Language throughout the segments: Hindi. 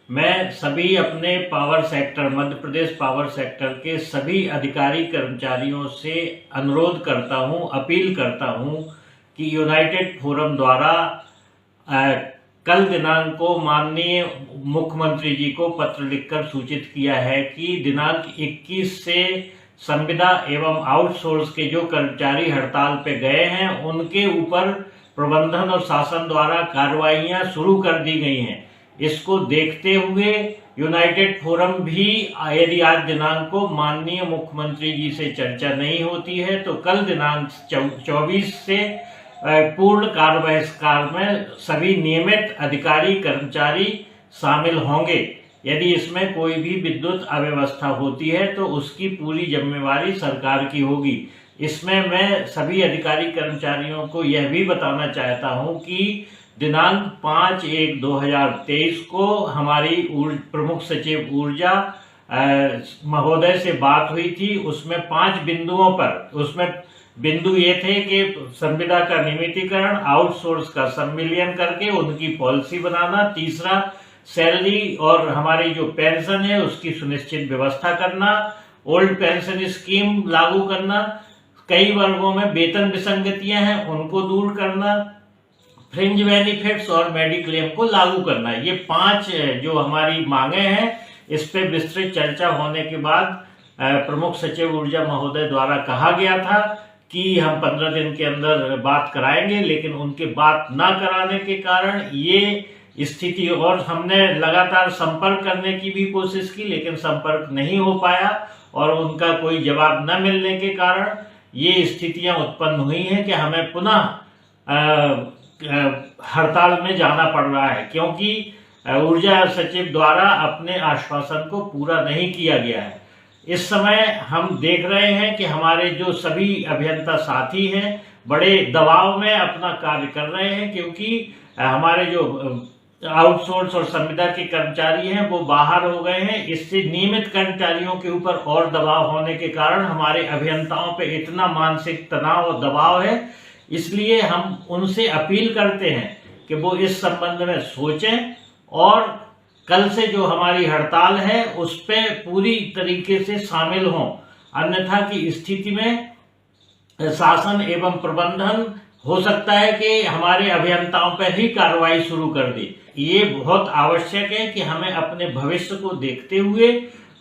मैं सभी अपने power sector, Madhya Pradesh power sector के सभी अधिकारी कर्मचारियों से अनुरोध करता हूं, अपील करता हूं कि यूनाइटेड फोरम द्वारा कल दिनांक को माननीय मुख्यमंत्री जी को पत्र लिखकर सूचित किया है कि दिनांक 21 से संविदा एवं आउटसोर्स के जो कर्मचारी हड़ताल पे गए हैं उनके ऊपर प्रबंधन और शासन द्वारा कार्रवाइयां शुरू कर दी गई हैं। इसको देखते हुए यूनाइटेड फोरम भी यदि आज दिनांक को माननीय मुख्यमंत्री जी से चर्चा नहीं होती है तो कल दिनांक 24 से पूर्ण कार्य बहिष्कार में सभी नियमित अधिकारी कर्मचारी शामिल होंगे। यदि इसमें कोई भी विद्युत अव्यवस्था होती है तो उसकी पूरी जिम्मेवारी सरकार की होगी। इसमें मैं सभी अधिकारी कर्मचारियों को यह भी बताना चाहता हूं कि दिनांक 5/1/2023 को हमारी प्रमुख सचिव ऊर्जा महोदय से बात हुई थी। उसमें 5 बिंदुओं पर, उसमें बिंदु ये थे कि संविदा का नियमितीकरण, आउटसोर्स का सम्मिलियन करके उनकी पॉलिसी बनाना, तीसरा सैलरी और हमारी जो पेंशन है उसकी सुनिश्चित व्यवस्था करना, ओल्ड पेंशन स्कीम लागू करना, कई वर्गों में वेतन विसंगतियां हैं उनको दूर करना, फ्रिंज बेनिफिट्स और मेडिक्लेम को लागू करना। ये 5 जो हमारी मांगे हैं इस पे विस्तृत चर्चा होने के बाद प्रमुख सचिव ऊर्जा महोदय द्वारा कहा गया था कि हम 15 दिन के अंदर बात कराएंगे, लेकिन उनके बात ना कराने के कारण ये स्थिति, और हमने लगातार संपर्क करने की भी कोशिश की लेकिन संपर्क नहीं हो पाया और उनका कोई जवाब न मिलने के कारण ये स्थितियां उत्पन्न हुई हैं कि हमें पुनः हड़ताल में जाना पड़ रहा है, क्योंकि ऊर्जा सचिव द्वारा अपने आश्वासन को पूरा नहीं किया गया है। इस समय हम देख रहे हैं कि हमारे जो सभी अभियंता साथी हैं बड़े दबाव में अपना कार्य कर रहे हैं, क्योंकि हमारे जो आउटसोर्स और संविदा के कर्मचारी हैं वो बाहर हो गए हैं। इससे नियमित कर्मचारियों के ऊपर और दबाव होने के कारण हमारे अभियंताओं पे इतना मानसिक तनाव और दबाव है। इसलिए हम उनसे अपील करते हैं कि वो इस संबंध में सोचें और कल से जो हमारी हड़ताल है उस पे पूरी तरीके से शामिल हों, अन्यथा की स्थिति में शासन एवं प्रबंधन हो सकता है कि हमारे अभियंताओं पर ही कार्रवाई शुरू कर दे। ये बहुत आवश्यक है कि हमें अपने भविष्य को देखते हुए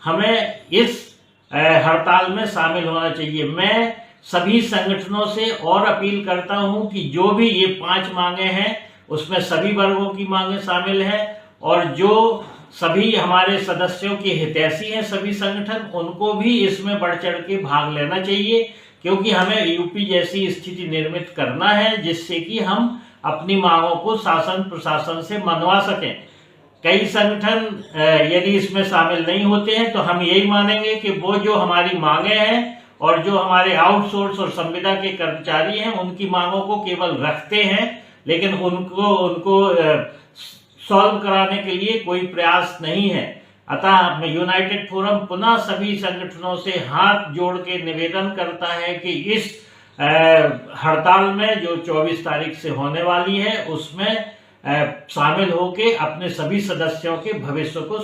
हमें इस हड़ताल में शामिल होना चाहिए। मैं सभी संगठनों से और अपील करता हूं कि जो भी ये 5 मांगे हैं उसमें सभी वर्गों की मांगे शामिल हैं और जो सभी हमारे सदस्यों के हितैषी हैं सभी संगठन, उनको भी इसमें बढ़ चढ़ के भाग लेना चाहिए, क्योंकि हमें यूपी जैसी स्थिति निर्मित करना है जिससे कि हम अपनी मांगों को शासन प्रशासन से मनवा सकें। कई संगठन यदि इसमें शामिल नहीं होते हैं तो हम यही मानेंगे कि वो जो हमारी मांगे हैं और जो हमारे आउटसोर्स और संविदा के कर्मचारी हैं उनकी मांगों को केवल रखते हैं, लेकिन उनको सॉल्व कराने के लिए कोई प्रयास नहीं है। अतः यूनाइटेड फोरम पुनः सभी संगठनों से हाथ जोड़ के निवेदन करता है कि इस हड़ताल में जो 24 तारीख से होने वाली है उसमें शामिल होकर अपने सभी सदस्यों के भविष्य को